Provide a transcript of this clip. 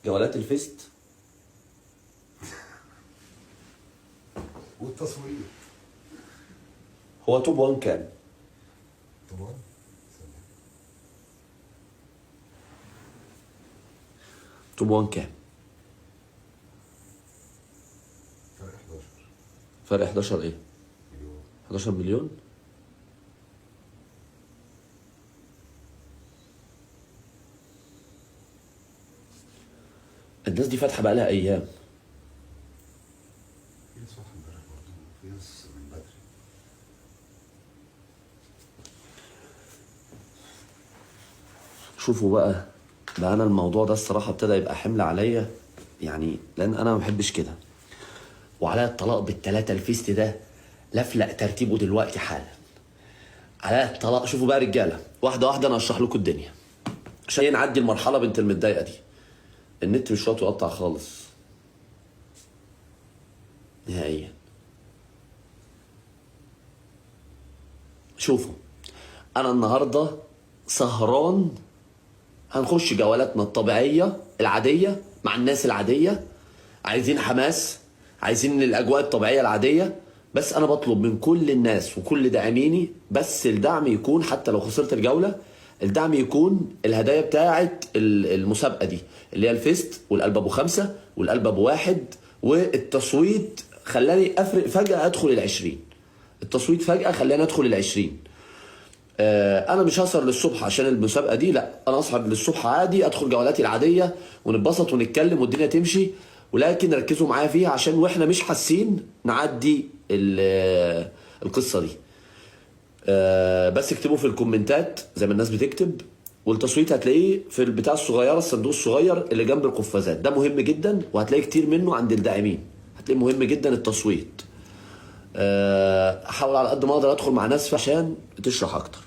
جولات الفيست والتصوير هو توب 1 كام؟ طبعا. توب 1 كام؟ فرق 11 فرق 11 ايه؟ مليون. 11 مليون؟ الناس دي فاتحه بقالها ايام. في ناس واحد امبارح برضه، في ناس من بدري. شوفوا بقى انا الموضوع ده الصراحه ابتدى يبقى حمل عليا، يعني لان انا ما بحبش كده. وعليا الطلاق بالثلاثه الفيست ده لفلق ترتيبه دلوقتي حالا. عليا الطلاق. شوفوا بقى رجاله، واحده واحده انا هشرح لكم الدنيا عشان نعدي المرحله بنت المتضايقه دي. النت مش راضي يقطع خالص نهائيا. شوفوا انا النهارده سهران، هنخش جولاتنا الطبيعيه العاديه مع الناس العاديه. عايزين حماس، عايزين الاجواء الطبيعيه العاديه. بس انا بطلب من كل الناس وكل داعميني، بس الدعم يكون حتى لو خسرت الجوله، الدعم يكون الهدايا بتاعه المسابقه دي اللي هي الفيست والقلب ابو 5 والقلب ابو 1 والتصويت. خلاني افرق فجاه ادخل ال20. التصويت فجاه خلاني ادخل ال20. انا مش هسهر للصبح عشان المسابقه دي، لا انا اسهر للصبح عادي، ادخل جولاتي العاديه ونتبسط ونتكلم والدنيا تمشي. ولكن ركزوا معايا فيها عشان واحنا مش حاسين نعدي القصه دي. بس اكتبوا في الكومنتات زي ما الناس بتكتب، والتصويت هتلاقيه في البتاع الصغيره، الصندوق الصغير اللي جنب القفازات ده مهم جدا، وهتلاقي كتير منه عند الداعمين. هتلاقيه مهم جدا التصويت. احاول على قد ما اقدر ادخل مع ناس عشان تشرح اكتر.